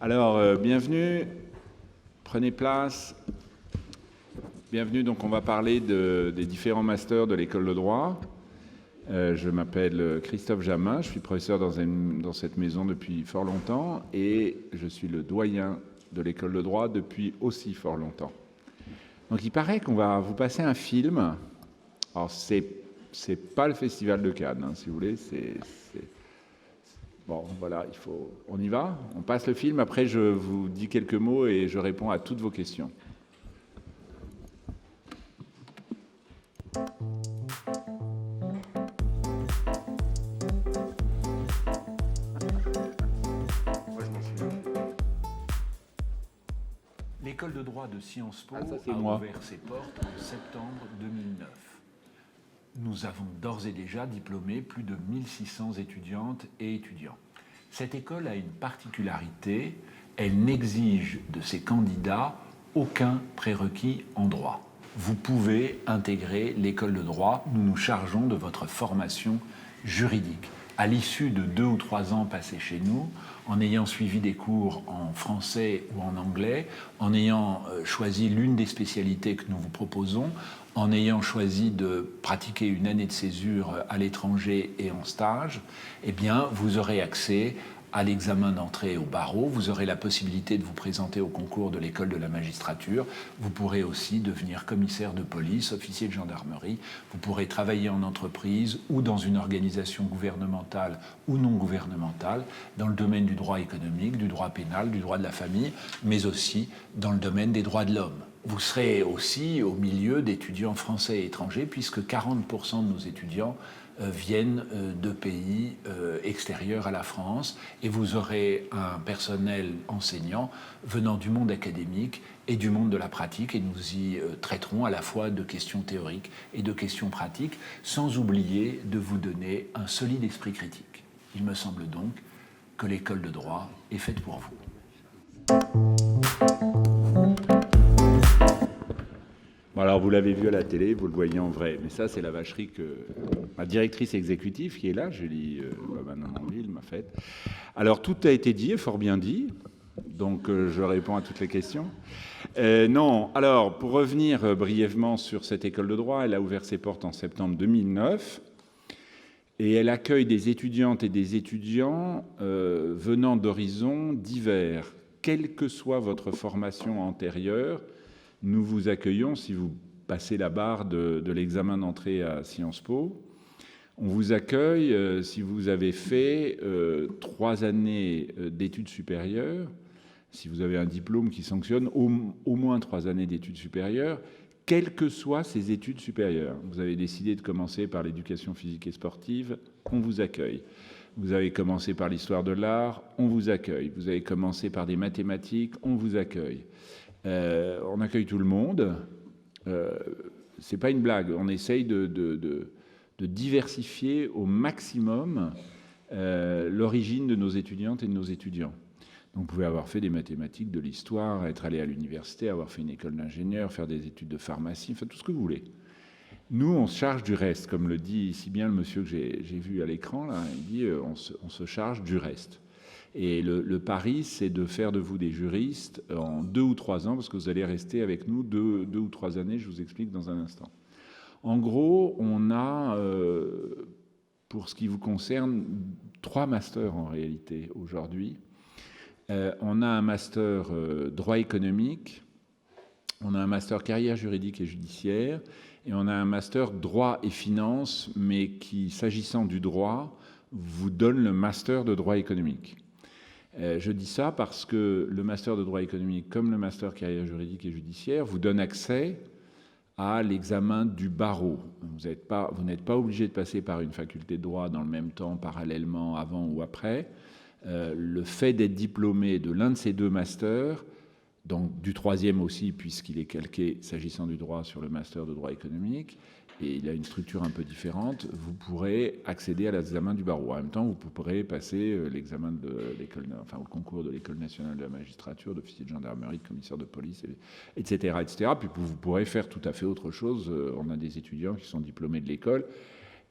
Alors, bienvenue, prenez place. Bienvenue, donc on va parler des différents masters de l'école de droit. Je m'appelle Christophe Jamin, je suis professeur dans cette maison depuis fort longtemps et je suis le doyen de l'école de droit depuis aussi fort longtemps. Donc il paraît qu'on va vous passer un film. Alors c'est pas le Festival de Cannes, hein, si vous voulez, Bon, voilà, on y va, on passe le film, après je vous dis quelques mots et je réponds à toutes vos questions. L'école de droit de Sciences Po a ouvert ses portes en septembre 2009. Nous avons d'ores et déjà diplômé plus de 1600 étudiantes et étudiants. Cette école a une particularité, elle n'exige de ses candidats aucun prérequis en droit. Vous pouvez intégrer l'école de droit, nous nous chargeons de votre formation juridique. À l'issue de 2 ou 3 ans passés chez nous, en ayant suivi des cours en français ou en anglais, en ayant choisi l'une des spécialités que nous vous proposons, en ayant choisi de pratiquer une année de césure à l'étranger et en stage, eh bien, vous aurez accès à l'examen d'entrée au barreau, vous aurez la possibilité de vous présenter au concours de l'école de la magistrature, vous pourrez aussi devenir commissaire de police, officier de gendarmerie, vous pourrez travailler en entreprise ou dans une organisation gouvernementale ou non gouvernementale, dans le domaine du droit économique, du droit pénal, du droit de la famille, mais aussi dans le domaine des droits de l'homme. Vous serez aussi au milieu d'étudiants français et étrangers, puisque 40% de nos étudiants viennent de pays extérieurs à la France, et vous aurez un personnel enseignant venant du monde académique et du monde de la pratique, et nous y traiterons à la fois de questions théoriques et de questions pratiques, sans oublier de vous donner un solide esprit critique. Il me semble donc que l'école de droit est faite pour vous. Bon, alors vous l'avez vu à la télé, vous le voyez en vrai, mais ça c'est la vacherie que ma directrice exécutive qui est là, Julie Manonville, m'a faite. Alors tout a été dit et fort bien dit, donc je réponds à toutes les questions. Non, alors pour revenir brièvement sur cette école de droit, elle a ouvert ses portes en septembre 2009 et elle accueille des étudiantes et des étudiants venant d'horizons divers. Quelle que soit votre formation antérieure, nous vous accueillons si vous passez la barre de l'examen d'entrée à Sciences Po. On vous accueille si vous avez fait 3 années d'études supérieures, si vous avez un diplôme qui sanctionne au moins 3 années d'études supérieures, quelles que soient ces études supérieures. Vous avez décidé de commencer par l'éducation physique et sportive, on vous accueille. Vous avez commencé par l'histoire de l'art, on vous accueille. Vous avez commencé par des mathématiques, on vous accueille. On accueille tout le monde. C'est pas une blague. On essaye de diversifier au maximum l'origine de nos étudiantes et de nos étudiants. Donc, vous pouvez avoir fait des mathématiques, de l'histoire, être allé à l'université, avoir fait une école d'ingénieur, faire des études de pharmacie, enfin tout ce que vous voulez. Nous, on se charge du reste, comme le dit si bien le monsieur que j'ai vu à l'écran, là, il dit on se charge du reste. Et le pari, c'est de faire de vous des juristes en 2 ou 3 ans, parce que vous allez rester avec nous 2 ou 3 années, je vous explique dans un instant. En gros, on a, pour ce qui vous concerne, 3 masters en réalité aujourd'hui. On a un master droit économique, on a un master carrière juridique et judiciaire, et on a un master droit et finance, mais qui, s'agissant du droit, vous donne le master de droit économique. Je dis ça parce que le master de droit économique, comme le master carrière juridique et judiciaire, vous donne accès à l'examen du barreau. Vous n'êtes pas obligé de passer par une faculté de droit dans le même temps, parallèlement, avant ou après. Le fait d'être diplômé de l'un de ces 2 masters, donc du 3e aussi, puisqu'il est calqué, s'agissant du droit, sur le master de droit économique, et il a une structure un peu différente, vous pourrez accéder à l'examen du barreau. En même temps, vous pourrez passer l'examen de l'école, enfin au concours de l'École nationale de la magistrature, d'officier de gendarmerie, de commissaire de police, etc., etc. Puis vous pourrez faire tout à fait autre chose. On a des étudiants qui sont diplômés de l'école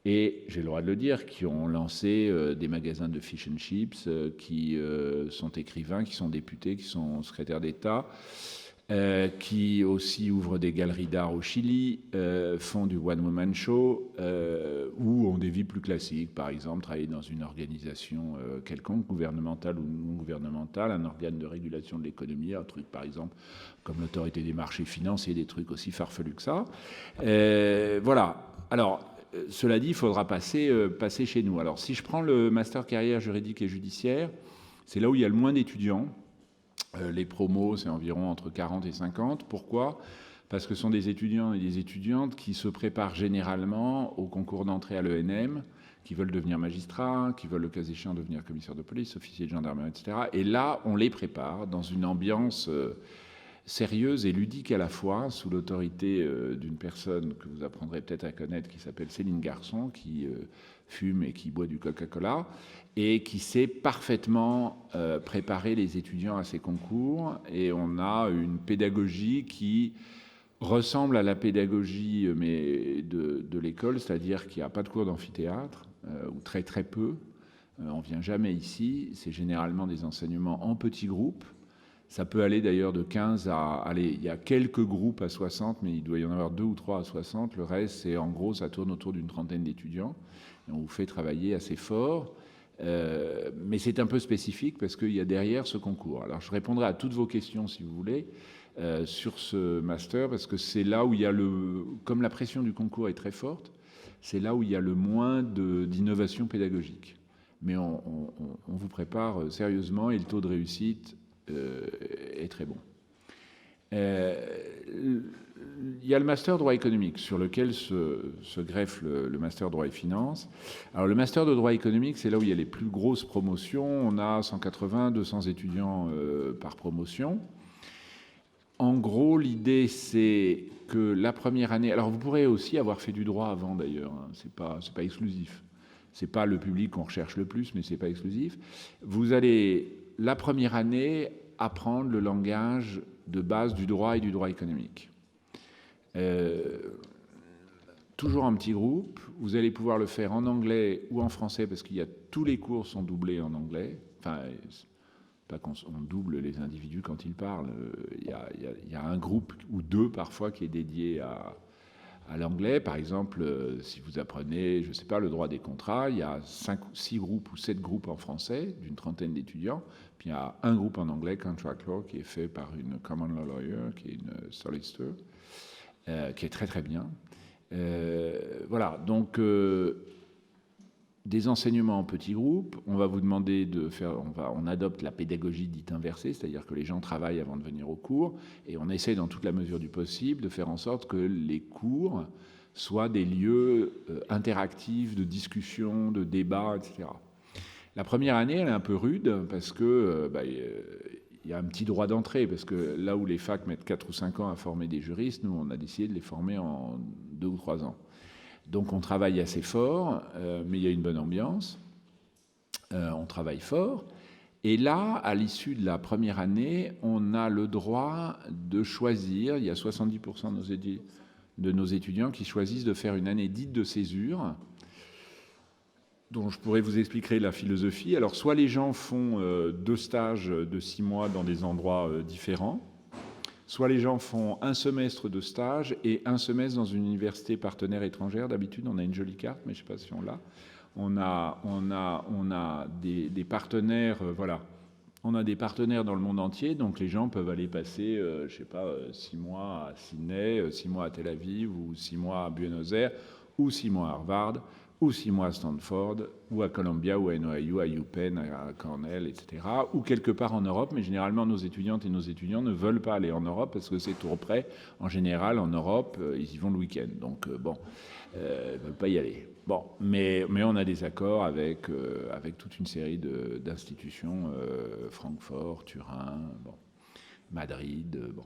et j'ai le droit de le dire, qui ont lancé des magasins de fish and chips, qui sont écrivains, qui sont députés, qui sont secrétaires d'État, qui aussi ouvrent des galeries d'art au Chili, font du one-woman show, ou ont des vies plus classiques, par exemple, travailler dans une organisation quelconque, gouvernementale ou non gouvernementale, un organe de régulation de l'économie, un truc, par exemple, comme l'autorité des marchés financiers, des trucs aussi farfelus que ça. Voilà. Alors, cela dit, il faudra passer chez nous. Alors, si je prends le master carrière juridique et judiciaire, c'est là où il y a le moins d'étudiants. Les promos, c'est environ entre 40 et 50. Pourquoi ? Parce que ce sont des étudiants et des étudiantes qui se préparent généralement au concours d'entrée à l'ENM, qui veulent devenir magistrats, qui veulent le cas échéant devenir commissaire de police, officier de gendarmerie, etc. Et là, on les prépare dans une ambiance sérieuse et ludique à la fois, sous l'autorité d'une personne que vous apprendrez peut-être à connaître, qui s'appelle Céline Garçon, qui fume et qui boit du Coca-Cola, et qui sait parfaitement préparer les étudiants à ces concours. Et on a une pédagogie qui ressemble à la pédagogie de l'école, c'est-à-dire qu'il n'y a pas de cours d'amphithéâtre, ou très très peu. On ne vient jamais ici. C'est généralement des enseignements en petits groupes. Ça peut aller d'ailleurs de 15 à... Allez, il y a quelques groupes à 60, mais il doit y en avoir 2 ou 3 à 60. Le reste, c'est en gros, ça tourne autour d'une trentaine d'étudiants. Et on vous fait travailler assez fort. Mais c'est un peu spécifique parce qu'il y a derrière ce concours. Alors, je répondrai à toutes vos questions, si vous voulez, sur ce master, parce que c'est là où il y a le... Comme la pression du concours est très forte, c'est là où il y a le moins d'innovation pédagogique. Mais on vous prépare sérieusement et le taux de réussite est très bon. Il y a le master droit économique sur lequel se greffe le master droit et finance. Alors le master de droit économique, c'est là où il y a les plus grosses promotions. On a 180, 200 étudiants par promotion. En gros, l'idée, c'est que la première année... Alors vous pourrez aussi avoir fait du droit avant d'ailleurs, hein, c'est pas exclusif. C'est pas le public qu'on recherche le plus, mais c'est pas exclusif. Vous allez, la première année, apprendre le langage de base du droit et du droit économique. Toujours en petit groupe. Vous allez pouvoir le faire en anglais ou en français parce qu'il y a tous les cours sont doublés en anglais. Enfin, pas qu'on double les individus quand ils parlent. Il y a un groupe ou deux parfois qui est dédié à l'anglais. Par exemple, si vous apprenez, je ne sais pas, le droit des contrats, il y a 6 groupes ou 7 groupes en français d'une trentaine d'étudiants. Puis il y a un groupe en anglais, Contract Law, qui est fait par une Common Law Lawyer, qui est une solicitor, qui est très très bien. Voilà, donc des enseignements en petits groupes. On va vous demander de faire, on adopte la pédagogie dite inversée, c'est-à-dire que les gens travaillent avant de venir au cours, et on essaie dans toute la mesure du possible de faire en sorte que les cours soient des lieux interactifs de discussion, de débat, etc. La première année, elle est un peu rude parce que y a un petit droit d'entrée, parce que là où les facs mettent 4 ou 5 ans à former des juristes, nous, on a décidé de les former en 2 ou 3 ans. Donc on travaille assez fort, mais il y a une bonne ambiance. On travaille fort. Et là, à l'issue de la première année, on a le droit de choisir, il y a 70% de nos étudiants qui choisissent de faire une année dite de césure, dont je pourrais vous expliquer la philosophie. Alors, soit les gens font 2 stages de 6 mois dans des endroits différents, soit les gens font un semestre de stage et un semestre dans une université partenaire étrangère. D'habitude, on a une jolie carte, mais je ne sais pas si on l'a. On a des partenaires, voilà. On a des partenaires dans le monde entier, donc les gens peuvent aller passer, je ne sais pas, 6 mois à Sydney, 6 mois à Tel Aviv, ou 6 mois à Buenos Aires, ou 6 mois à Harvard, ou 6 mois à Stanford, ou à Columbia, ou à NYU, à UPenn, à Cornell, etc., ou quelque part en Europe, mais généralement nos étudiantes et nos étudiants ne veulent pas aller en Europe parce que c'est tout près. En général, en Europe, ils y vont le week-end, donc bon, ils ne veulent pas y aller. Bon, mais on a des accords avec toute une série d'institutions, Francfort, Turin, bon, Madrid, bon.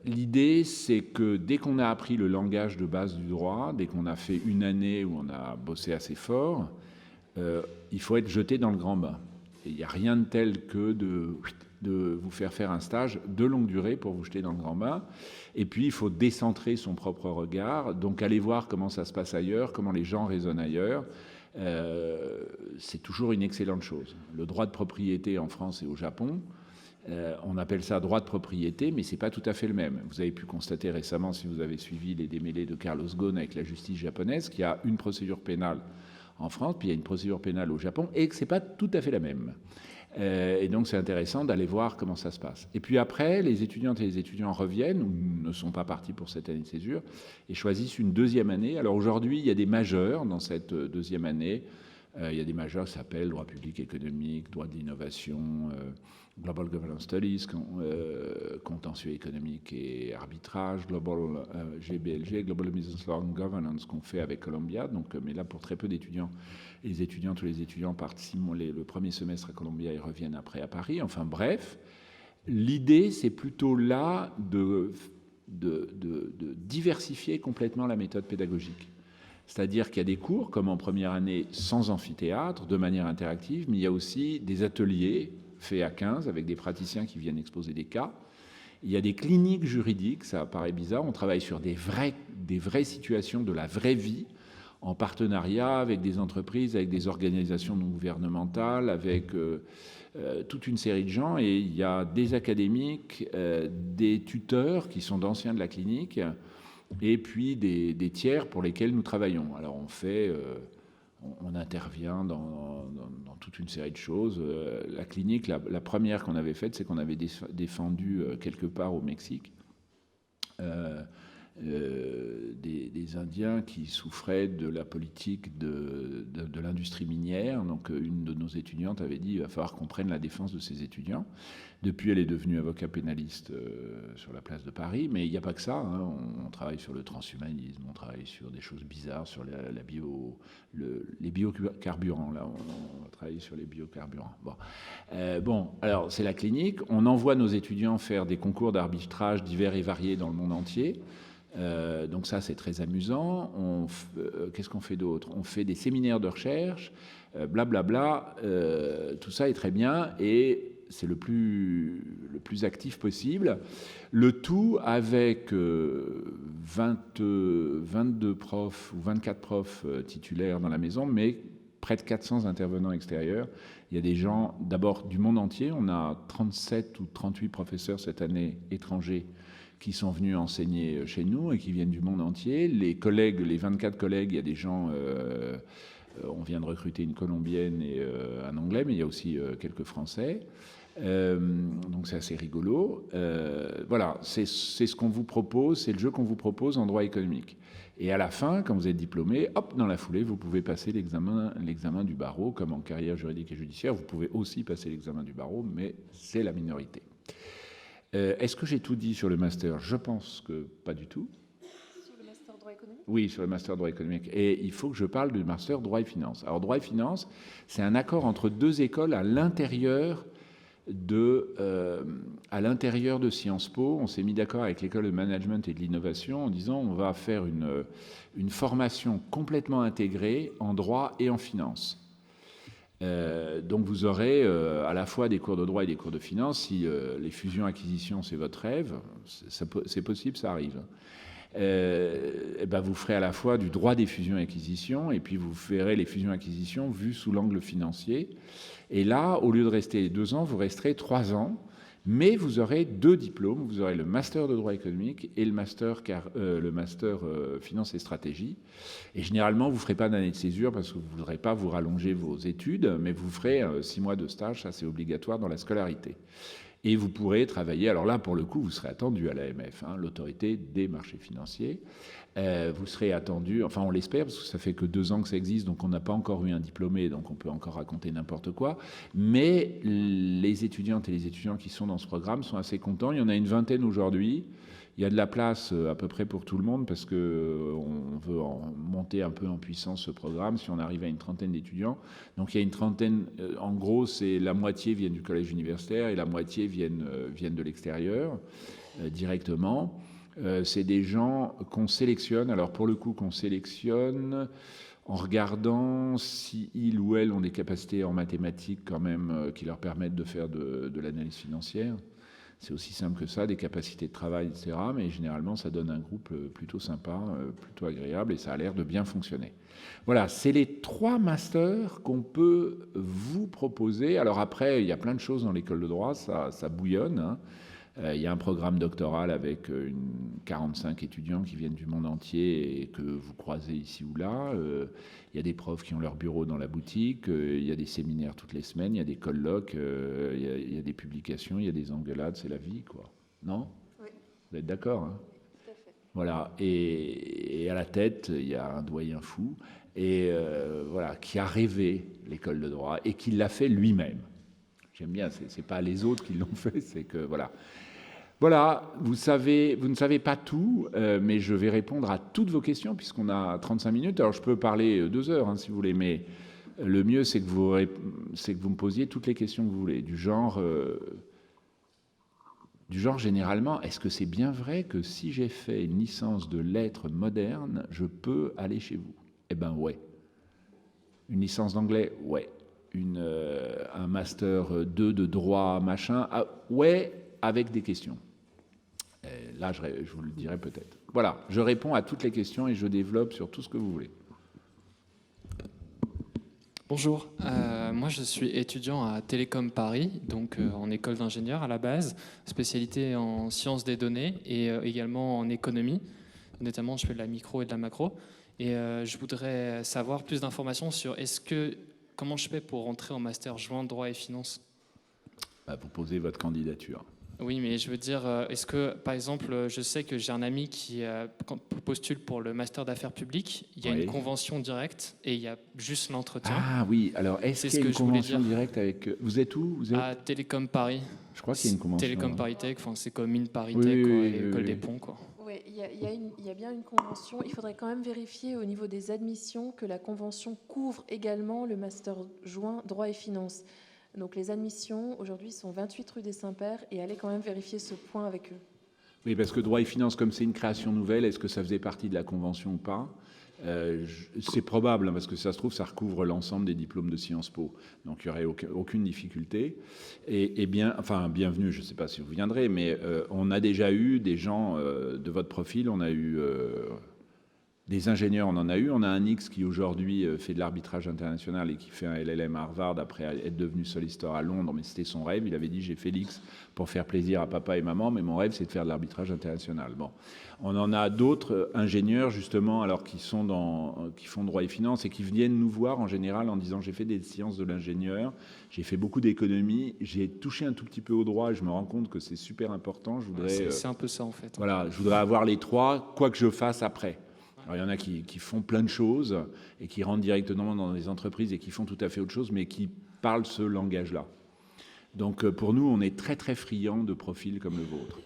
L'idée, c'est que dès qu'on a appris le langage de base du droit, dès qu'on a fait une année où on a bossé assez fort, il faut être jeté dans le grand bain. Il n'y a rien de tel que de vous faire un stage de longue durée pour vous jeter dans le grand bain. Et puis, il faut décentrer son propre regard, donc aller voir comment ça se passe ailleurs, comment les gens raisonnent ailleurs. C'est toujours une excellente chose. Le droit de propriété en France et au Japon, on appelle ça droit de propriété, mais c'est pas tout à fait le même. Vous avez pu constater récemment, si vous avez suivi les démêlés de Carlos Ghosn avec la justice japonaise, qu'il y a une procédure pénale en France, puis il y a une procédure pénale au Japon, et que c'est pas tout à fait la même. Et donc c'est intéressant d'aller voir comment ça se passe. Et puis après, les étudiantes et les étudiants reviennent, ou ne sont pas partis pour cette année de césure, et choisissent une deuxième année. Alors aujourd'hui, il y a des majeurs dans cette deuxième année. Il y a des majeurs qui s'appellent droit public économique, droit de l'innovation, Global Governance Studies, contentieux économique et arbitrage, Global GBLG, Global Business Law and Governance, qu'on fait avec Columbia. Donc, mais là, pour très peu d'étudiants, les étudiantes ou les étudiants partent le premier semestre à Columbia et reviennent après à Paris. Enfin bref, l'idée, c'est plutôt là de diversifier complètement la méthode pédagogique. C'est-à-dire qu'il y a des cours, comme en première année, sans amphithéâtre, de manière interactive, mais il y a aussi des ateliers faits à 15 avec des praticiens qui viennent exposer des cas. Il y a des cliniques juridiques, ça paraît bizarre, on travaille sur des vraies situations de la vraie vie, en partenariat avec des entreprises, avec des organisations non gouvernementales, avec toute une série de gens. Et il y a des académiques, des tuteurs qui sont d'anciens de la clinique, et puis des tiers pour lesquels nous travaillons. Alors on intervient dans toute une série de choses. La clinique, la première qu'on avait faite, c'est qu'on avait défendu quelque part au Mexique des Indiens qui souffraient de la politique de l'industrie minière. Donc une de nos étudiantes avait dit il va falloir qu'on prenne la défense de ces étudiants. Depuis, elle est devenue avocat pénaliste sur la place de Paris, mais il n'y a pas que ça. Hein. On travaille sur le transhumanisme, on travaille sur des choses bizarres, sur les biocarburants. Là, on travaille sur les biocarburants. Bon, alors c'est la clinique. On envoie nos étudiants faire des concours d'arbitrage divers et variés dans le monde entier. Donc ça, c'est très amusant. Qu'est-ce qu'on fait d'autre? On fait des séminaires de recherche, blablabla. Tout ça est très bien et c'est le plus actif possible. Le tout avec 22 profs ou 24 profs titulaires dans la maison, mais près de 400 intervenants extérieurs. Il y a des gens, d'abord, du monde entier. On a 37 ou 38 professeurs cette année étrangers qui sont venus enseigner chez nous et qui viennent du monde entier. Les collègues, les 24 collègues, il y a des gens... on vient de recruter une Colombienne et un Anglais, mais il y a aussi quelques Français. Donc c'est assez rigolo. Voilà, c'est ce qu'on vous propose, c'est le jeu qu'on vous propose en droit économique. Et à la fin, quand vous êtes diplômé, hop, dans la foulée, vous pouvez passer l'examen du barreau, comme en carrière juridique et judiciaire. Vous pouvez aussi passer l'examen du barreau, mais c'est la minorité. Est-ce que j'ai tout dit sur le master? Je pense que pas du tout. Sur le master droit économique? Oui, sur le master droit économique. Et il faut que je parle du master droit et finance. Alors, droit et finance, c'est un accord entre deux écoles à l'intérieur de Sciences Po. On s'est mis d'accord avec l'école de management et de l'innovation en disant on va faire une formation complètement intégrée en droit et en finance. Donc vous aurez à la fois des cours de droit et des cours de finance. Si les fusions-acquisitions, c'est votre rêve, c'est possible, ça arrive. Vous ferez à la fois du droit des fusions-acquisitions et puis vous ferez les fusions-acquisitions vues sous l'angle financier. Et là, au lieu de rester 2 ans, vous resterez 3 ans, mais vous aurez 2 diplômes. Vous aurez le master de droit économique et le master finance et stratégie. Et généralement, vous ne ferez pas d'année de césure parce que vous ne voudrez pas vous rallonger vos études, mais vous ferez 6 mois de stage, ça c'est obligatoire dans la scolarité. Et vous pourrez travailler, alors là pour le coup vous serez attendu à l'AMF, l'autorité des marchés financiers. Vous serez attendu, enfin on l'espère parce que ça fait que 2 ans que ça existe, donc on n'a pas encore eu un diplômé, donc on peut encore raconter n'importe quoi. Mais les étudiantes et les étudiants qui sont dans ce programme sont assez contents. Il y en a une vingtaine aujourd'hui. Il y a de la place à peu près pour tout le monde parce qu'on veut monter un peu en puissance ce programme si on arrive à une trentaine d'étudiants. Donc il y a une trentaine, en gros c'est la moitié viennent du collège universitaire et la moitié viennent de l'extérieur directement. C'est des gens qu'on sélectionne, alors pour le coup qu'on sélectionne en regardant si ils ou elles ont des capacités en mathématiques quand même qui leur permettent de faire de l'analyse financière. C'est aussi simple que ça, des capacités de travail, etc. Mais généralement, ça donne un groupe plutôt sympa, plutôt agréable, et ça a l'air de bien fonctionner. Voilà, c'est les 3 masters qu'on peut vous proposer. Alors après, il y a plein de choses dans l'école de droit, ça bouillonne, hein. Il y a un programme doctoral avec 45 étudiants qui viennent du monde entier et que vous croisez ici ou là. Il y a des profs qui ont leur bureau dans la boutique. Il y a des séminaires toutes les semaines. Il y a des colloques. Il y a des publications. Il y a des engueulades. C'est la vie, quoi. Non ? Oui. Vous êtes d'accord, hein ? Tout à fait. Voilà. Et à la tête, il y a un doyen fou et voilà, qui a rêvé l'école de droit et qui l'a fait lui-même. J'aime bien, c'est pas les autres qui l'ont fait, c'est que voilà. Voilà, vous ne savez pas tout, mais je vais répondre à toutes vos questions puisqu'on a 35 minutes. Alors je peux parler 2 heures hein, si vous voulez, mais le mieux c'est que vous me posiez toutes les questions que vous voulez, du genre généralement, est-ce que c'est bien vrai que si j'ai fait une licence de lettres modernes, je peux aller chez vous ? Eh ben ouais. Une licence d'anglais ? Ouais. Un master 2 de droit, machin, ouais, avec des questions. Là, je vous le dirai peut-être. Voilà, je réponds à toutes les questions et je développe sur tout ce que vous voulez. Bonjour, moi je suis étudiant à Télécom Paris, donc en école d'ingénieur à la base, spécialité en sciences des données et également en économie. Notamment, je fais de la micro et de la macro. Et je voudrais savoir plus d'informations sur comment je fais pour rentrer en master joint droit et finance. Vous posez votre candidature. Oui, mais je veux dire, est-ce que, par exemple, je sais que j'ai un ami qui postule pour le master d'affaires publiques, il y a une convention directe et il y a juste l'entretien. Ah oui, alors est-ce qu'il y a une convention directe avec... Vous êtes où ? Vous êtes... À Télécom Paris. Je crois qu'il y a une convention. Télécom Paris Tech, c'est comme une Paris Tech, École des Ponts, quoi. Oui, il y a bien une convention. Il faudrait quand même vérifier au niveau des admissions que la convention couvre également le master joint droit et finance. Donc les admissions, aujourd'hui, sont 28 rue des Saints-Pères et allez quand même vérifier ce point avec eux. Oui, parce que droit et finance, comme c'est une création nouvelle, est-ce que ça faisait partie de la convention ou pas ? C'est probable, parce que ça se trouve, ça recouvre l'ensemble des diplômes de Sciences Po. Donc il n'y aurait aucune difficulté. Bienvenue, je ne sais pas si vous viendrez, mais on a déjà eu des gens de votre profil, on a eu... Des ingénieurs, on en a eu. On a un X qui aujourd'hui fait de l'arbitrage international et qui fait un LLM à Harvard après être devenu soliciteur à Londres, mais c'était son rêve. Il avait dit, j'ai fait l'X pour faire plaisir à papa et maman, mais mon rêve, c'est de faire de l'arbitrage international. Bon. On en a d'autres ingénieurs, justement, alors qui font droit et finance et qui viennent nous voir en général en disant, j'ai fait des sciences de l'ingénieur, j'ai fait beaucoup d'économie, j'ai touché un tout petit peu au droit et je me rends compte que c'est super important. C'est un peu ça, en fait. Voilà, je voudrais avoir les 3, quoi que je fasse après. Alors, il y en a qui font plein de choses et qui rentrent directement dans les entreprises et qui font tout à fait autre chose, mais qui parlent ce langage-là. Donc, pour nous, on est très, très friands de profils comme le vôtre.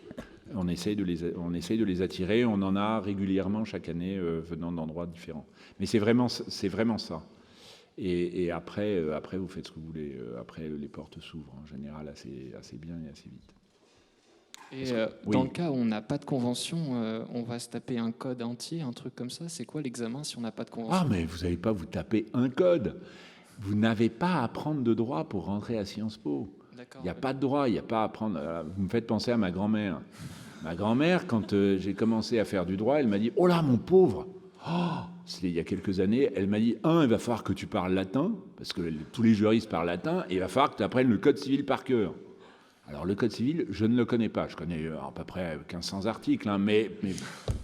On essaye de les attirer. On en a régulièrement chaque année venant d'endroits différents. Mais c'est vraiment ça. Et après, vous faites ce que vous voulez. Après, les portes s'ouvrent en général assez bien et assez vite. Et dans le cas où on n'a pas de convention, on va se taper un code entier, un truc comme ça. C'est quoi l'examen si on n'a pas de convention ? Ah, mais vous n'allez pas vous taper un code. Vous n'avez pas à apprendre de droit pour rentrer à Sciences Po. Il n'y a pas de droit, il n'y a pas à apprendre. Vous me faites penser à ma grand-mère. Ma grand-mère, quand j'ai commencé à faire du droit, elle m'a dit « Oh là, mon pauvre !» C'était il y a quelques années. Elle m'a dit « il va falloir que tu parles latin, parce que tous les juristes parlent latin, et il va falloir que tu apprennes le code civil par cœur. » Alors, le Code civil, je ne le connais pas. Je connais à peu près 1500 articles, hein, mais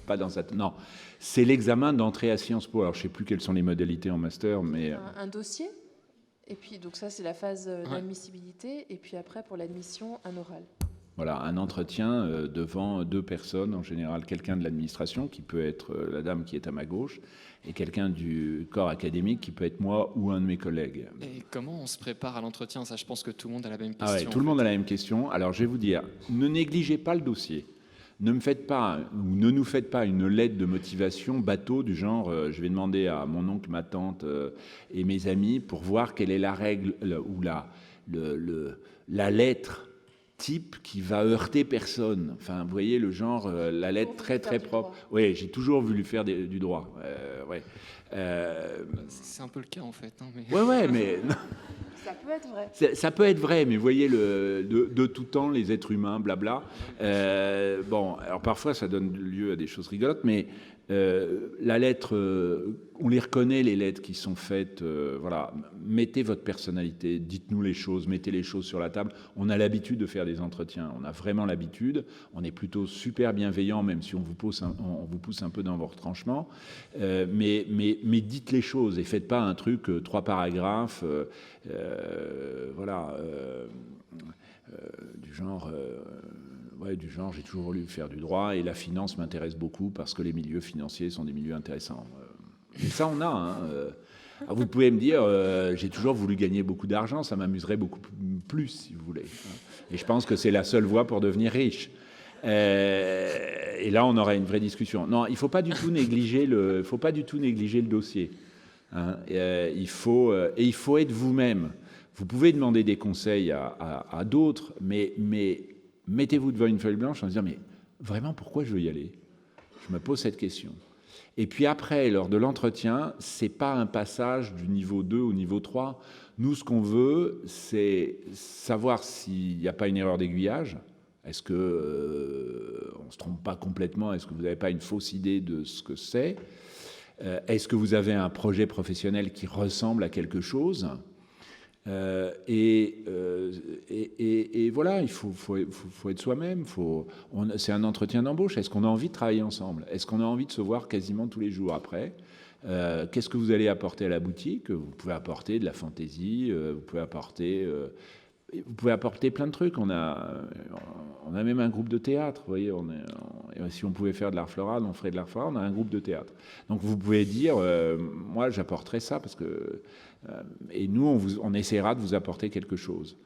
pas dans cette... Non, c'est l'examen d'entrée à Sciences Po. Alors, je ne sais plus quelles sont les modalités en master, mais... Un dossier. Et puis, donc ça, c'est la phase d'admissibilité. Et puis après, pour l'admission, un oral. Voilà, un entretien devant 2 personnes, en général quelqu'un de l'administration, qui peut être la dame qui est à ma gauche, et quelqu'un du corps académique, qui peut être moi ou un de mes collègues. Et comment on se prépare à l'entretien ? Ça, je pense que tout le monde a la même question. Ah ouais, tout le monde a la même question. Alors, je vais vous dire, ne négligez pas le dossier. Ne nous faites pas une lettre de motivation bateau du genre je vais demander à mon oncle, ma tante et mes amis pour voir quelle est la règle ou la lettre type qui va heurter personne. Enfin, vous voyez le genre, la lettre très très propre. Oui, j'ai toujours voulu faire du droit. Ouais. C'est un peu le cas en fait. Hein, mais... Ouais, mais Ça peut être vrai. ça peut être vrai, mais vous voyez de tout temps les êtres humains, blabla. Bon, alors parfois ça donne lieu à des choses rigolotes, mais la lettre, on les reconnaît, les lettres qui sont faites. Voilà, mettez votre personnalité, dites-nous les choses, mettez les choses sur la table. On a l'habitude de faire des entretiens, on a vraiment l'habitude. On est plutôt super bienveillant, même si on vous pousse un peu dans vos retranchements. Mais dites les choses et faites pas un truc 3 paragraphes, voilà, du genre. Ouais, du genre, j'ai toujours voulu faire du droit et la finance m'intéresse beaucoup parce que les milieux financiers sont des milieux intéressants. Et ça, on a. Hein, alors vous pouvez me dire, j'ai toujours voulu gagner beaucoup d'argent, ça m'amuserait beaucoup plus, si vous voulez. Et je pense que c'est la seule voie pour devenir riche. Et là, on aurait une vraie discussion. Non, il ne faut pas du tout négliger le dossier. Hein. Il faut être vous-même. Vous pouvez demander des conseils à d'autres, mais mettez-vous devant une feuille blanche en se disant, mais vraiment, pourquoi je veux y aller? Je me pose cette question. Et puis après, lors de l'entretien, ce n'est pas un passage du niveau 2 au niveau 3. Nous, ce qu'on veut, c'est savoir s'il n'y a pas une erreur d'aiguillage. Est-ce qu'on ne se trompe pas complètement? Est-ce que vous n'avez pas une fausse idée de ce que c'est? Est-ce que vous avez un projet professionnel qui ressemble à quelque chose? Et voilà, il faut être soi-même. C'est un entretien d'embauche. Est-ce qu'on a envie de travailler ensemble? Est-ce qu'on a envie de se voir quasiment tous les jours après? Qu'est-ce que vous allez apporter à la boutique? Vous pouvez apporter de la fantaisie, vous pouvez apporter plein de trucs. On a même un groupe de théâtre. Vous voyez, si on pouvait faire de l'art floral, on ferait de l'art floral. On a un groupe de théâtre. Donc vous pouvez dire, moi j'apporterai ça parce que et nous on essaiera de vous apporter quelque chose.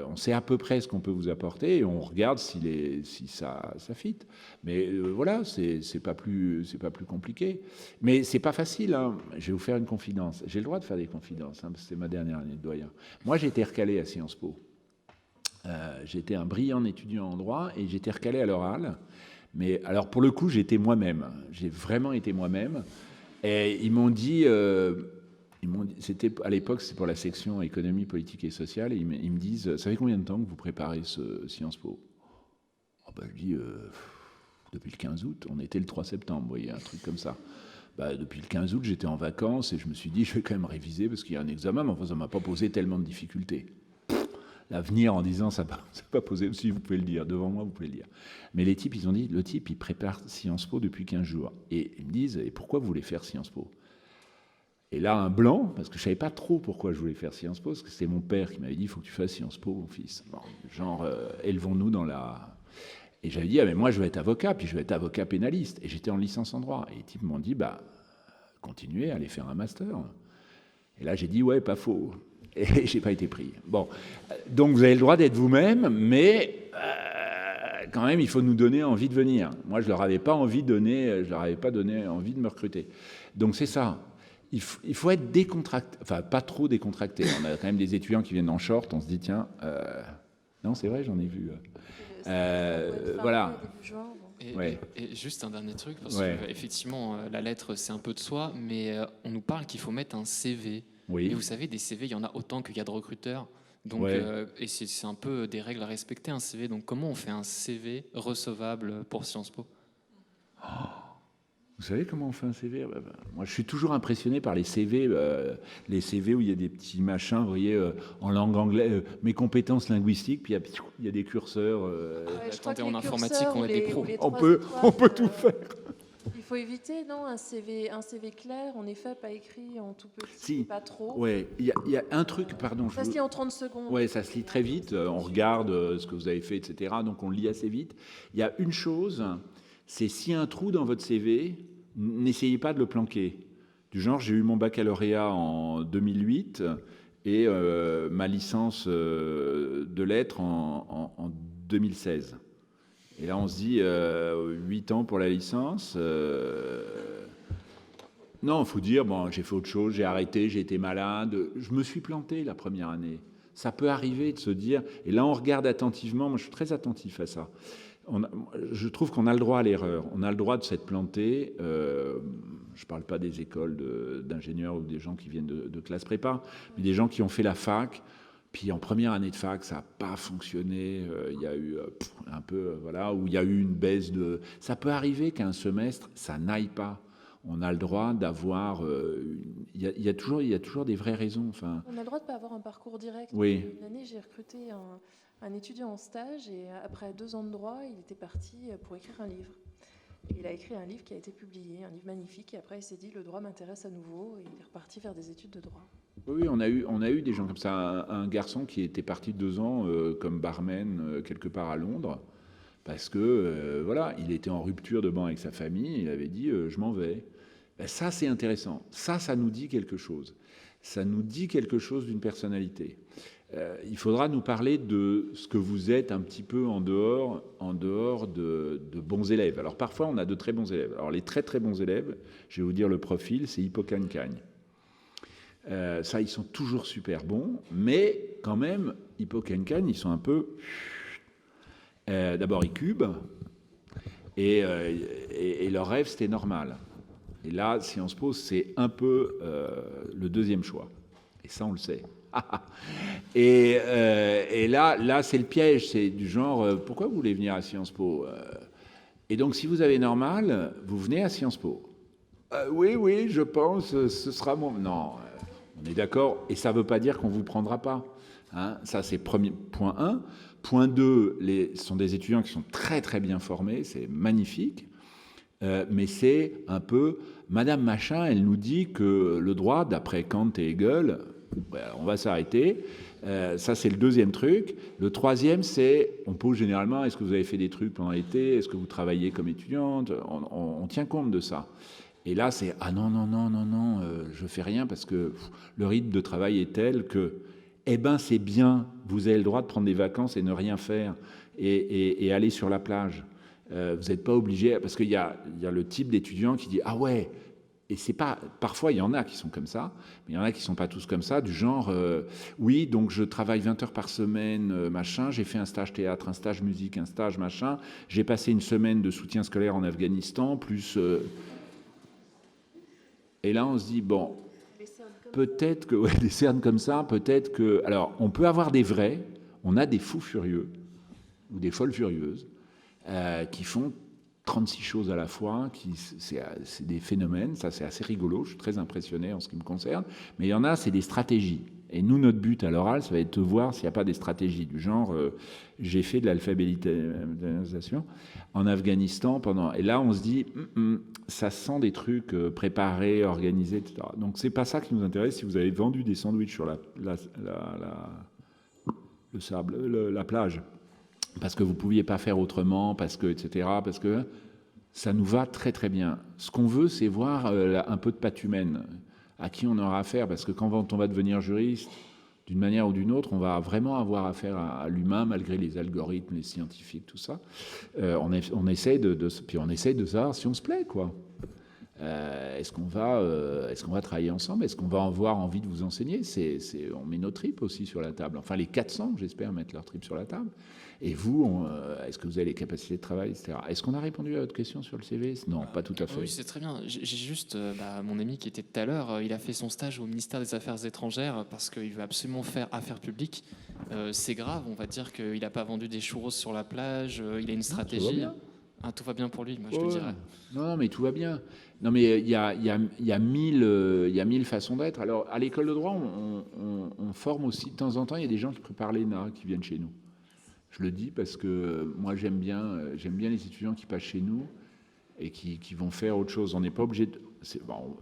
On sait à peu près ce qu'on peut vous apporter et on regarde si ça fit. Mais voilà, c'est pas plus compliqué. Mais c'est pas facile. Hein. Je vais vous faire une confidence. J'ai le droit de faire des confidences. Hein, parce que c'est ma dernière année de doyen. Moi, j'ai été recalé à Sciences Po. J'étais un brillant étudiant en droit et j'étais recalé à l'oral. Mais alors pour le coup, j'étais moi-même. J'ai vraiment été moi-même. Et ils m'ont dit, c'était à l'époque, c'est pour la section économie, politique et sociale, et ils me disent, ça fait combien de temps que vous préparez ce Sciences Po? Je dis, depuis le 15 août, on était le 3 septembre, vous voyez, un truc comme ça. Depuis le 15 août, j'étais en vacances et je me suis dit, je vais quand même réviser parce qu'il y a un examen, mais enfin, ça ne m'a pas posé tellement de difficultés. L'avenir en disant, ça n'a pas posé, si vous pouvez le dire, devant moi, vous pouvez le dire. Mais les types, ils ont dit, le type, il prépare Sciences Po depuis 15 jours. Et ils me disent, et pourquoi vous voulez faire Sciences Po? Et là, un blanc, parce que je ne savais pas trop pourquoi je voulais faire Sciences Po, parce que c'était mon père qui m'avait dit, il faut que tu fasses Sciences Po, mon fils. Bon, genre, élevons-nous dans la... Et j'avais dit, mais moi, je vais être avocat, puis je vais être avocat pénaliste. Et j'étais en licence en droit. Et les types m'ont dit, continuez, allez faire un master. Et là, j'ai dit, ouais, pas faux. Et j'ai pas été pris. Bon, donc vous avez le droit d'être vous-même, mais quand même, il faut nous donner envie de venir. Moi, je leur avais pas donné envie de me recruter. Donc c'est ça. Il faut être décontracté, enfin pas trop décontracté. On a quand même des étudiants qui viennent en short. On se dit tiens, non c'est vrai, j'en ai vu. Voilà. Et juste un dernier truc, parce que effectivement, la lettre, c'est un peu de soi, mais on nous parle qu'il faut mettre un CV. Oui. Et vous savez, des CV, il y en a autant qu'il y a de recruteurs. Donc, et c'est un peu des règles à respecter, un CV. Donc, comment on fait un CV recevable pour Sciences Po? Vous savez comment on fait un CV? Moi, je suis toujours impressionné par les CV où il y a des petits machins, vous voyez, en langue anglaise, mes compétences linguistiques, puis il y a des curseurs. Attendez, en informatique, on est des pros. On peut tout faire. Il faut éviter, non, un CV clair, en effet, pas écrit en tout petit, si. pas trop. Oui, il y a un truc, pardon. Ça se lit en 30 secondes. Oui, ça se lit très vite. On regarde ce que vous avez fait, etc. Donc on lit assez vite. Il y a une chose, c'est s'il y a un trou dans votre CV, n'essayez pas de le planquer. Du genre, j'ai eu mon baccalauréat en 2008 et ma licence de lettres en 2016. Et là, on se dit 8 ans pour la licence. Non, il faut dire, bon, j'ai fait autre chose, j'ai arrêté, j'ai été malade. Je me suis planté la première année. Ça peut arriver de se dire, et là on regarde attentivement, moi je suis très attentif à ça. Je trouve qu'on a le droit à l'erreur, on a le droit de s'être planté. Je ne parle pas des écoles d'ingénieurs ou des gens qui viennent de classe prépa, mais des gens qui ont fait la fac. Puis en première année de fac, ça n'a pas fonctionné. Il y a eu un peu, voilà, où il y a eu une baisse de. Ça peut arriver qu'un semestre, ça n'aille pas. On a le droit d'avoir. Il y a toujours des vraies raisons. Enfin. On a le droit de ne pas avoir un parcours direct. Oui. Une année, j'ai recruté un étudiant en stage et après 2 ans de droit, il était parti pour écrire un livre. Et il a écrit un livre qui a été publié, un livre magnifique. Et après, il s'est dit le droit m'intéresse à nouveau et il est reparti faire des études de droit. Oui, on a eu des gens comme ça. Un garçon qui était parti 2 ans comme barman quelque part à Londres, parce que voilà, il était en rupture de ban avec sa famille. Il avait dit je m'en vais. Ben, ça, c'est intéressant. Ça nous dit quelque chose. Ça nous dit quelque chose d'une personnalité. Il faudra nous parler de ce que vous êtes un petit peu en dehors de bons élèves. Alors parfois, on a de très bons élèves. Alors les très très bons élèves, je vais vous dire le profil, c'est Hippocagne-Cagne. Ça, ils sont toujours super bons, mais quand même, Hippocagne-Cagne, ils sont un peu... D'abord, ils cubent, et leur rêve, c'était normal. Et là, Sciences Po, c'est un peu le deuxième choix. Et ça, on le sait. et là, c'est le piège. C'est du genre, pourquoi vous voulez venir à Sciences Po Et donc, si vous avez normal, vous venez à Sciences Po. Oui, je pense, ce sera mon... Non, on est d'accord. Et ça ne veut pas dire qu'on ne vous prendra pas. Hein, ça, c'est point 1. Point 2, ce sont des étudiants qui sont très, très bien formés. C'est magnifique. Mais c'est un peu... Madame Machin, elle nous dit que le droit, d'après Kant et Hegel, on va s'arrêter. Ça, c'est le deuxième truc. Le troisième, c'est, on pose généralement, est-ce que vous avez fait des trucs pendant l'été? Est-ce que vous travaillez comme étudiante? On tient compte de ça. Et là, c'est, ah non, je fais rien parce que le rythme de travail est tel que, eh ben, c'est bien, vous avez le droit de prendre des vacances et ne rien faire et aller sur la plage. Vous n'êtes pas obligé, parce qu'il y a le type d'étudiant qui dit, ah ouais, et c'est pas, parfois il y en a qui sont comme ça, mais il y en a qui sont pas tous comme ça, du genre, oui, donc je travaille 20 heures par semaine, machin, j'ai fait un stage théâtre, un stage musique, un stage machin, j'ai passé une semaine de soutien scolaire en Afghanistan, plus... Et là, on se dit, bon, peut-être que, ouais, des cernes comme ça, peut-être que... Alors, on peut avoir des vrais, on a des fous furieux, ou des folles furieuses, qui font 36 choses à la fois, c'est des phénomènes, ça c'est assez rigolo, je suis très impressionné en ce qui me concerne, mais il y en a, c'est des stratégies. Et nous, notre but à l'oral, ça va être de voir s'il n'y a pas des stratégies du genre, j'ai fait de l'alphabétisation en Afghanistan pendant... Et là, on se dit, ça sent des trucs préparés, organisés, etc. Donc c'est pas ça qui nous intéresse. Si vous avez vendu des sandwichs sur le sable, la plage, parce que vous ne pouviez pas faire autrement, parce que, etc., parce que ça nous va très très bien. Ce qu'on veut, c'est voir un peu de patte humaine, à qui on aura affaire, parce que quand on va devenir juriste, d'une manière ou d'une autre, on va vraiment avoir affaire à l'humain, malgré les algorithmes, les scientifiques, tout ça. On essaye puis on essaye de savoir si on se plaît, quoi. Est-ce qu'on va travailler ensemble? Est-ce qu'on va avoir envie de vous enseigner? On met nos tripes aussi sur la table. Enfin, les 400, j'espère, mettre leurs tripes sur la table. Et vous, est-ce que vous avez les capacités de travail, etc. Est-ce qu'on a répondu à votre question sur le CV? Non, pas tout à fait. Oui, c'est très bien. J'ai juste mon ami qui était tout à l'heure, il a fait son stage au ministère des Affaires étrangères parce qu'il veut absolument faire affaires publiques. C'est grave, on va dire qu'il n'a pas vendu des churros sur la plage, il a une stratégie. Tout va bien pour lui, moi je te dirais. Non, mais tout va bien. Non, mais il y a 1000 façons d'être. Alors, à l'école de droit, on forme aussi, de temps en temps, il y a des gens qui préparent l'ENA, qui viennent chez nous. Je le dis parce que moi, j'aime bien les étudiants qui passent chez nous et qui vont faire autre chose. On n'est pas obligé de...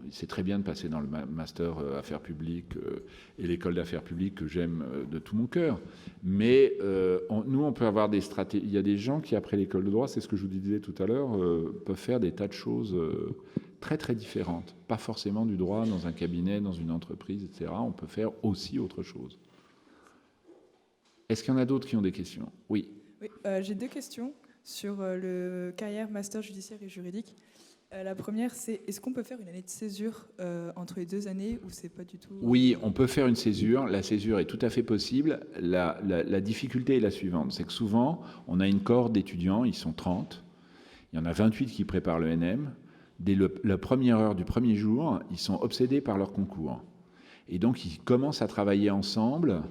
C'est très bien de passer dans le master affaires publiques et l'école d'affaires publiques que j'aime de tout mon cœur. Mais nous, on peut avoir des stratégies. Il y a des gens qui, après l'école de droit, c'est ce que je vous disais tout à l'heure, peuvent faire des tas de choses très, très différentes. Pas forcément du droit dans un cabinet, dans une entreprise, etc. On peut faire aussi autre chose. Est-ce qu'il y en a d'autres qui ont des questions? Oui. J'ai 2 questions sur le carrière master judiciaire et juridique. La première, c'est est-ce qu'on peut faire une année de césure entre les 2 années ou c'est pas du tout... Oui, on peut faire une césure. La césure est tout à fait possible. La difficulté est la suivante, c'est que souvent, on a une cohorte d'étudiants, ils sont 30, il y en a 28 qui préparent le NM. Dès la première heure du premier jour, ils sont obsédés par leur concours. Et donc, ils commencent à travailler ensemble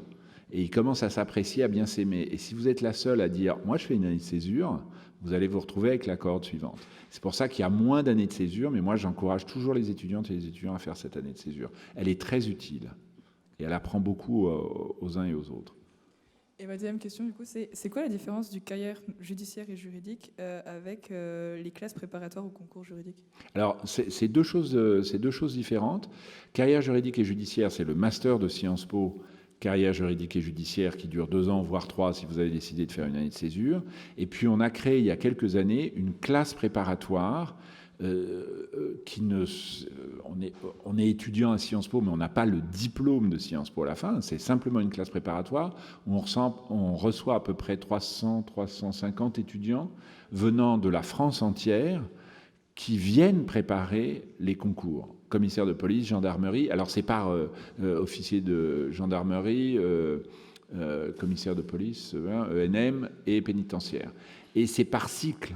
et ils commencent à s'apprécier, à bien s'aimer. Et si vous êtes la seule à dire « moi, je fais une année de césure », vous allez vous retrouver avec la cohorte suivante. C'est pour ça qu'il y a moins d'années de césure, mais moi, j'encourage toujours les étudiantes et les étudiants à faire cette année de césure. Elle est très utile et elle apprend beaucoup aux uns et aux autres. Et ma deuxième question, du coup, c'est quoi la différence du carrière judiciaire et juridique avec les classes préparatoires au concours juridique? Alors, c'est deux choses différentes. Carrière juridique et judiciaire, c'est le master de Sciences Po, carrière juridique et judiciaire, qui dure 2 ans, voire 3, si vous avez décidé de faire une année de césure. Et puis, on a créé, il y a quelques années, une classe préparatoire on est étudiant à Sciences Po, mais on n'a pas le diplôme de Sciences Po à la fin. C'est simplement une classe préparatoire où on reçoit à peu près 300-350 étudiants venant de la France entière qui viennent préparer les concours. Commissaire de police, gendarmerie. Alors c'est par officier de gendarmerie, commissaire de police, ENM et pénitentiaire. Et c'est par cycle.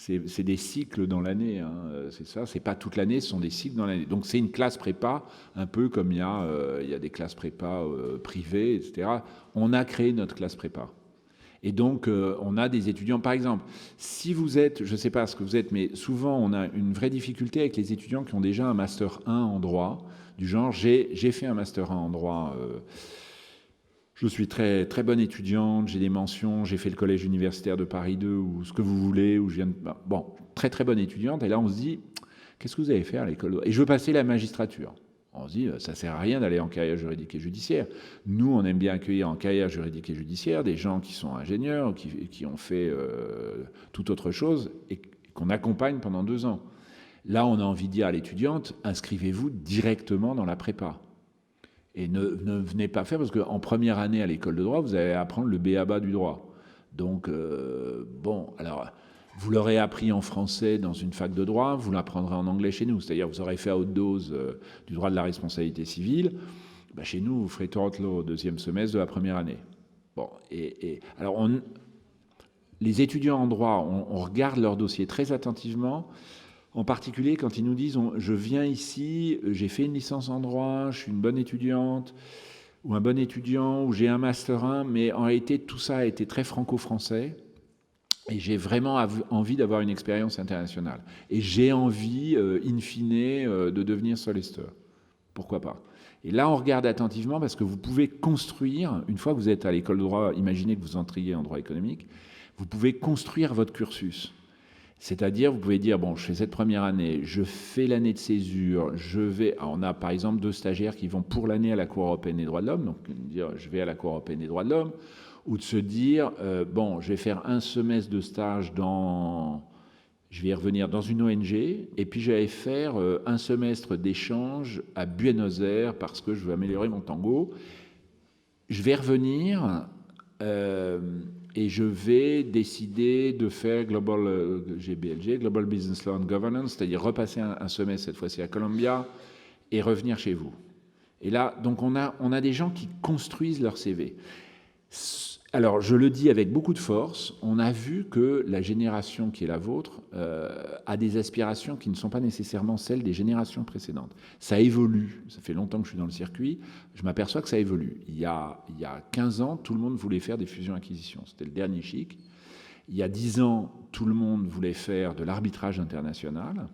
C'est des cycles dans l'année, hein, c'est ça. C'est pas toute l'année, ce sont des cycles dans l'année. Donc c'est une classe prépa, un peu comme il y a des classes prépa privées, etc. On a créé notre classe prépa. Et donc on a des étudiants, par exemple, si vous êtes, je ne sais pas ce que vous êtes, mais souvent on a une vraie difficulté avec les étudiants qui ont déjà un master 1 en droit, du genre j'ai fait un master 1 en droit. Je suis très, très bonne étudiante, j'ai des mentions, j'ai fait le collège universitaire de Paris 2 ou ce que vous voulez, où je viens de... Bon, très très bonne étudiante, et là on se dit, qu'est-ce que vous allez faire à l'école? Et je veux passer la magistrature. On se dit, ça sert à rien d'aller en carrière juridique et judiciaire. Nous, on aime bien accueillir en carrière juridique et judiciaire des gens qui sont ingénieurs, qui ont fait tout autre chose, et qu'on accompagne pendant 2 ans. Là, on a envie de dire à l'étudiante, inscrivez-vous directement dans la prépa. Et ne venez pas faire, parce qu'en première année à l'école de droit, vous allez apprendre le b.a.-ba du droit. Donc, bon, alors, vous l'aurez appris en français dans une fac de droit, vous l'apprendrez en anglais chez nous. C'est-à-dire, vous aurez fait à haute dose du droit de la responsabilité civile. Ben, chez nous, vous ferez tort law au 2e semestre de la première année. Bon, alors, les étudiants en droit, on regarde leur dossier très attentivement. En particulier quand ils nous disent « je viens ici, j'ai fait une licence en droit, je suis une bonne étudiante ou un bon étudiant ou j'ai un master 1 », mais en réalité tout ça a été très franco-français et j'ai vraiment envie d'avoir une expérience internationale. Et j'ai envie, in fine, de devenir solicitor. Pourquoi pas? Et là, on regarde attentivement parce que vous pouvez construire, une fois que vous êtes à l'école de droit, imaginez que vous entriez en droit économique, vous pouvez construire votre cursus. C'est-à-dire, vous pouvez dire, bon, je fais cette première année, je fais l'année de césure, on a par exemple 2 stagiaires qui vont pour l'année à la Cour européenne des droits de l'homme, donc dire, je vais à la Cour européenne des droits de l'homme, ou de se dire, bon, je vais faire un semestre de stage je vais y revenir dans une ONG, et puis je vais faire un semestre d'échange à Buenos Aires parce que je veux améliorer mon tango. Je vais revenir... et je vais décider de faire GBLG, Global Business Law and Governance, c'est-à-dire repasser un semestre cette fois-ci à Columbia et revenir chez vous. Et là, donc on a des gens qui construisent leur CV. Alors, je le dis avec beaucoup de force, on a vu que la génération qui est la vôtre a des aspirations qui ne sont pas nécessairement celles des générations précédentes. Ça évolue, ça fait longtemps que je suis dans le circuit, je m'aperçois que ça évolue. Il y a 15 ans, tout le monde voulait faire des fusions-acquisitions, c'était le dernier chic. Il y a 10 ans, tout le monde voulait faire de l'arbitrage international.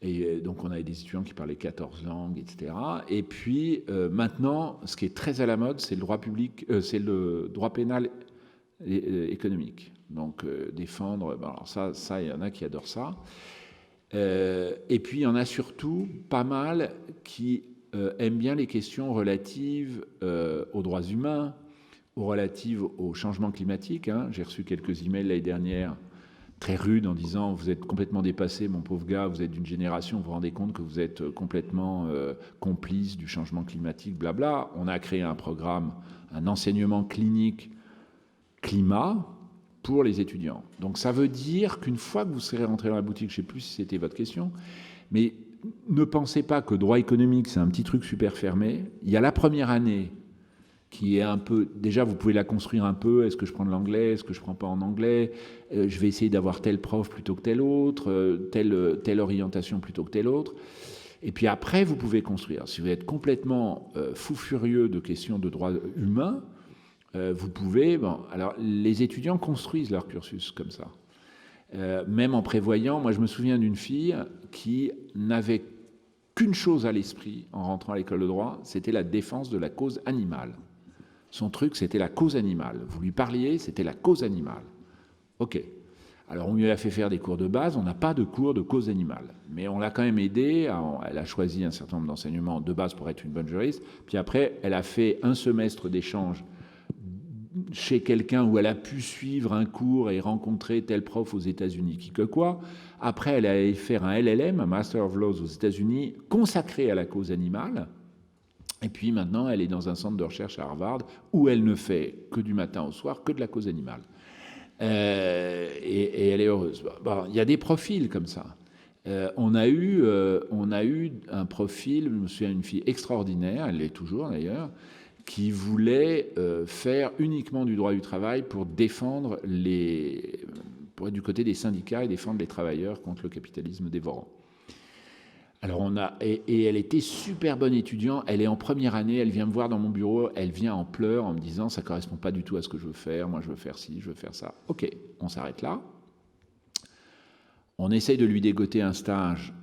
Et donc, on avait des étudiants qui parlaient 14 langues, etc. Et puis, maintenant, ce qui est très à la mode, c'est le droit public, c'est le droit pénal économique. Donc, défendre... Ben alors ça, il y en a qui adorent ça. Et puis, il y en a surtout pas mal qui aiment bien les questions relatives aux droits humains, relatives au changement climatique. Hein. J'ai reçu quelques emails l'année dernière très rude en disant « vous êtes complètement dépassé, mon pauvre gars, vous êtes d'une génération, vous vous rendez compte que vous êtes complètement complice du changement climatique, blabla ». On a créé un programme, un enseignement clinique climat, pour les étudiants. Donc ça veut dire qu'une fois que vous serez rentré dans la boutique, je ne sais plus si c'était votre question, mais ne pensez pas que droit économique, c'est un petit truc super fermé. Il y a la première année qui est un peu... Déjà, vous pouvez la construire un peu. Est-ce que je prends de l'anglais? Est-ce que je ne prends pas en anglais? Je vais essayer d'avoir tel prof plutôt que tel autre, telle orientation plutôt que telle autre. Et puis après, vous pouvez construire. Si vous êtes complètement fou furieux de questions de droits humains, vous pouvez... Bon, alors, les étudiants construisent leur cursus comme ça. Même en prévoyant, moi je me souviens d'une fille qui n'avait qu'une chose à l'esprit en rentrant à l'école de droit, c'était la défense de la cause animale. Son truc, c'était la cause animale. Vous lui parliez, c'était la cause animale. Ok. Alors on lui a fait faire des cours de base, on n'a pas de cours de cause animale. Mais on l'a quand même aidée, elle a choisi un certain nombre d'enseignements de base pour être une bonne juriste, puis après elle a fait un semestre d'échange chez quelqu'un où elle a pu suivre un cours et rencontrer tel prof aux États-Unis, qui que quoi. Après, elle allait faire un LLM, un Master of Laws aux États-Unis, consacré à la cause animale. Et puis maintenant, elle est dans un centre de recherche à Harvard où elle ne fait que du matin au soir que de la cause animale. Et elle est heureuse. Bon, il y a des profils comme ça. On a eu un profil, je me souviens d'une fille extraordinaire, elle l'est toujours d'ailleurs, qui voulait faire uniquement du droit du travail pour défendre pour être du côté des syndicats et défendre les travailleurs contre le capitalisme dévorant. Alors et elle était super bonne étudiante, elle est en première année, elle vient me voir dans mon bureau, elle vient en pleurs en me disant ça correspond pas du tout à ce que je veux faire, moi je veux faire ci, je veux faire ça. Ok, on s'arrête là. On essaye de lui dégoter un stage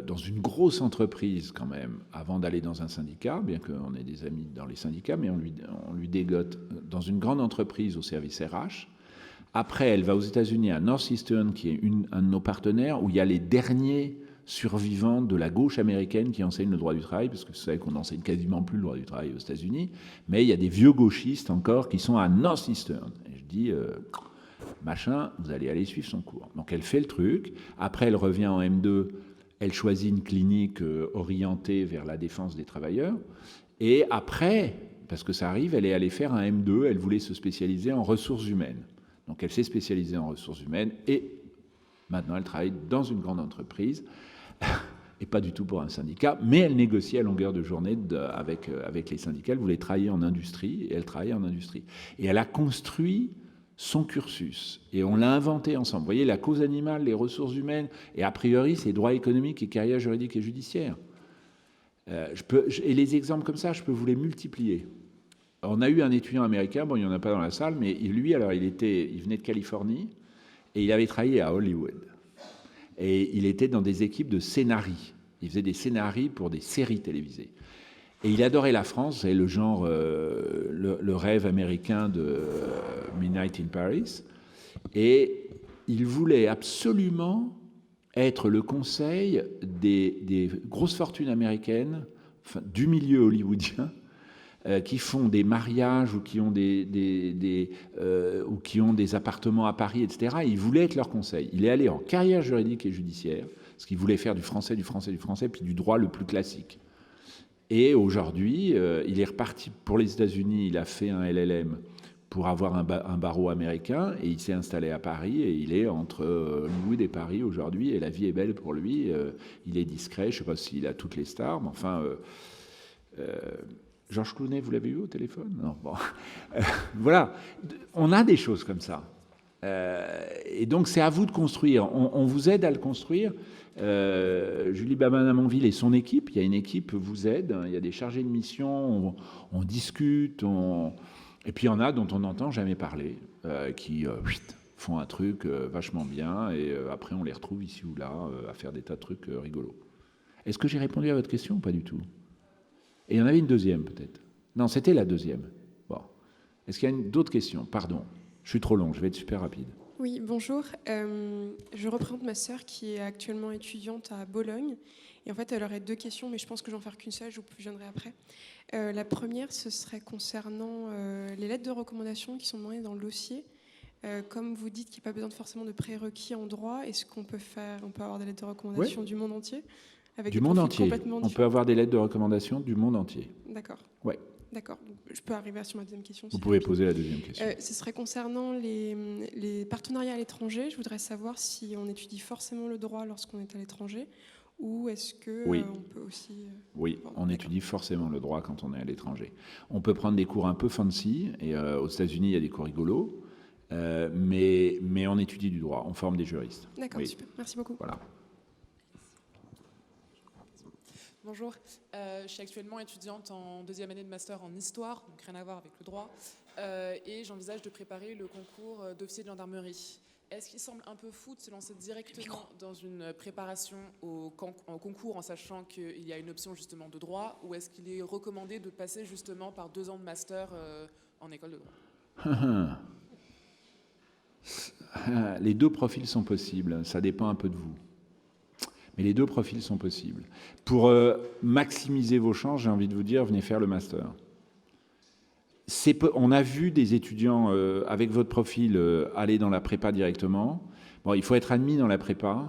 dans une grosse entreprise quand même, avant d'aller dans un syndicat, bien qu'on ait des amis dans les syndicats, mais on lui dégote dans une grande entreprise au service RH. Après, elle va aux États-Unis à Northeastern, qui est un de nos partenaires, où il y a les derniers survivants de la gauche américaine qui enseignent le droit du travail, parce que vous savez qu'on n'enseigne quasiment plus le droit du travail aux États-Unis, mais il y a des vieux gauchistes encore qui sont à Northeastern. Et je dis... machin, vous allez aller suivre son cours. Donc elle fait le truc. Après, elle revient en M2. Elle choisit une clinique orientée vers la défense des travailleurs. Et après, parce que ça arrive, elle est allée faire un M2. Elle voulait se spécialiser en ressources humaines. Donc elle s'est spécialisée en ressources humaines et maintenant elle travaille dans une grande entreprise et pas du tout pour un syndicat, mais elle négocie à longueur de journée avec les syndicats. Elle voulait travailler en industrie et elle travaillait en industrie. Et elle a construit son cursus. Et on l'a inventé ensemble. Vous voyez, la cause animale, les ressources humaines, et a priori, c'est droit économique et carrière juridique et judiciaire. Et les exemples comme ça, je peux vous les multiplier. On a eu un étudiant américain, bon, il n'y en a pas dans la salle, mais lui, alors, il venait de Californie, et il avait travaillé à Hollywood. Et il était dans des équipes de scénarii. Il faisait des scénarii pour des séries télévisées. Et il adorait la France, c'est le genre, le rêve américain de Midnight in Paris. Et il voulait absolument être le conseil des grosses fortunes américaines, enfin, du milieu hollywoodien, qui font des mariages ou qui ont des appartements à Paris, etc. Et il voulait être leur conseil. Il est allé en carrière juridique et judiciaire, parce qu'il voulait faire du français, puis du droit le plus classique. Et aujourd'hui, il est reparti pour les États-Unis, il a fait un LLM pour avoir un barreau américain, et il s'est installé à Paris, et il est entre Hollywood et Paris aujourd'hui, et la vie est belle pour lui, il est discret, je ne sais pas s'il a toutes les stars, mais enfin... Georges Clooney, vous l'avez eu au téléphone? Non, bon. Voilà, on a des choses comme ça. Et donc c'est à vous de construire, on vous aide à le construire. Julie Babin-Amonville et son équipe, il y a une équipe vous aide, il y a des chargés de mission, on discute, et puis il y en a dont on n'entend jamais parler, qui font un truc vachement bien, et après on les retrouve ici ou là à faire des tas de trucs rigolos. Est-ce que j'ai répondu à votre question ou pas du tout? Et il y en avait une deuxième peut-être. Non, c'était la deuxième. Bon. Est-ce qu'il y a d'autres questions? Pardon, je suis trop long, je vais être super rapide. Oui, bonjour. Je représente ma sœur qui est actuellement étudiante à Bologne. Et en fait, elle aurait deux questions, mais je pense que je vais en faire qu'une seule, je vous viendrai après. La première, ce serait concernant les lettres de recommandation qui sont demandées dans le dossier. Comme vous dites qu'il n'y a pas besoin forcément de prérequis en droit, est-ce qu'on peut avoir des lettres de recommandation du monde entier avec du monde entier. On peut avoir des lettres de recommandation du monde entier. D'accord. Ouais. D'accord. Donc, je peux arriver sur ma deuxième question. Vous pouvez poser la deuxième question. Ce serait concernant les partenariats à l'étranger. Je voudrais savoir si on étudie forcément le droit lorsqu'on est à l'étranger ou est-ce que Oui. on peut aussi... Oui, Bon, on d'accord. étudie forcément le droit quand on est à l'étranger. On peut prendre des cours un peu fancy, et aux États-Unis, il y a des cours rigolos, mais on étudie du droit, on forme des juristes. D'accord, Oui. super. Merci beaucoup. Voilà. Bonjour, je suis actuellement étudiante en deuxième année de master en histoire, donc rien à voir avec le droit, et j'envisage de préparer le concours d'officier de gendarmerie. Est-ce qu'il semble un peu fou de se lancer directement dans une préparation au concours en sachant qu'il y a une option justement de droit, ou est-ce qu'il est recommandé de passer justement par 2 ans de master en école de droit? Les deux profils sont possibles, ça dépend un peu de vous. Mais les deux profils sont possibles. Pour maximiser vos chances, j'ai envie de vous dire, venez faire le master. On a vu des étudiants avec votre profil aller dans la prépa directement. Bon, il faut être admis dans la prépa.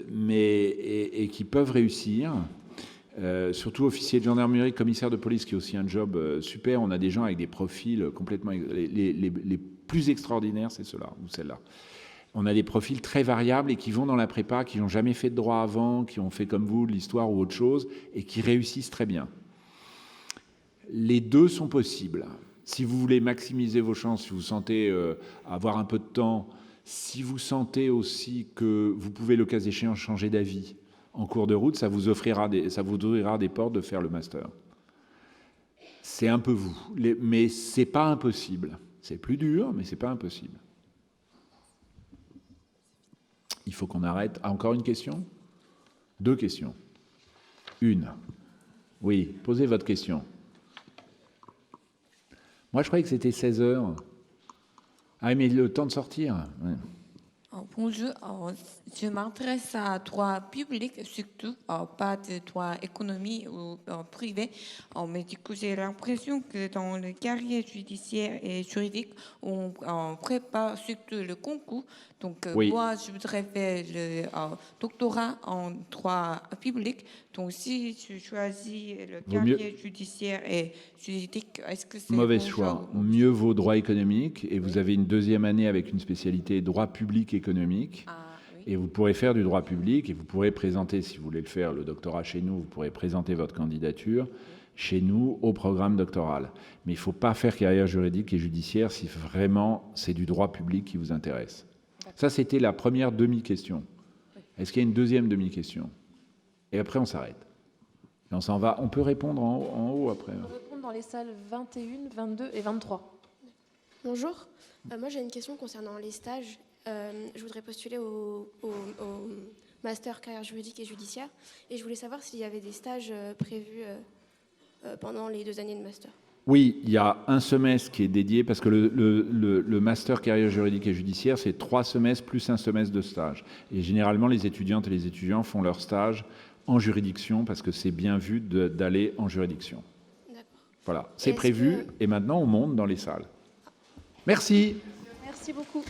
Mais qui peuvent réussir. Surtout officier de gendarmerie, commissaire de police, qui est aussi un job super. On a des gens avec des profils complètement... Les plus extraordinaires, c'est ceux-là ou celles-là. On a des profils très variables et qui vont dans la prépa, qui n'ont jamais fait de droit avant, qui ont fait comme vous de l'histoire ou autre chose, et qui réussissent très bien. Les deux sont possibles. Si vous voulez maximiser vos chances, si vous sentez avoir un peu de temps, si vous sentez aussi que vous pouvez, le cas échéant, changer d'avis en cours de route, ça vous ouvrira des portes de faire le master. C'est un peu vous, mais c'est pas impossible. C'est plus dur, mais c'est pas impossible. Il faut qu'on arrête. Ah, encore une question ? 2 questions. Une. Oui, posez votre question. Moi, je croyais que c'était 16 heures. Ah, mais le temps de sortir. Ouais. Bonjour, je m'intéresse à droit public, surtout pas de droit économique ou privé. Mais du coup, j'ai l'impression que dans le carrière judiciaire et juridique, on prépare surtout le concours. Donc, Oui. moi, je voudrais faire le doctorat en droit public. Donc, si je choisis le carrière judiciaire et juridique, est-ce que c'est Mauvais bon choix. ou... Mieux vaut droit économique, et vous avez une 2e année avec une spécialité droit public économique. oui. Et vous pourrez faire du droit public, et vous pourrez présenter, si vous voulez le faire, le doctorat chez nous, vous pourrez présenter votre candidature chez nous au programme doctoral. Mais il ne faut pas faire carrière juridique et judiciaire si vraiment c'est du droit public qui vous intéresse. Ça, c'était la première demi-question. Est-ce qu'il y a une deuxième demi-question ? Et après, on s'arrête. Et on s'en va. On peut répondre en haut après. On peut répondre dans les salles 21, 22 et 23. Bonjour, moi j'ai une question concernant les stages. Je voudrais postuler au master carrière juridique et judiciaire et je voulais savoir s'il y avait des stages prévus pendant les 2 années de master. Oui, il y a un semestre qui est dédié, parce que le master carrière juridique et judiciaire, c'est 3 semestres plus un semestre de stage. Et généralement, les étudiantes et les étudiants font leur stage en juridiction, parce que c'est bien vu d'aller en juridiction. D'accord. Voilà, c'est prévu, et maintenant on monte dans les salles. Merci. Merci beaucoup.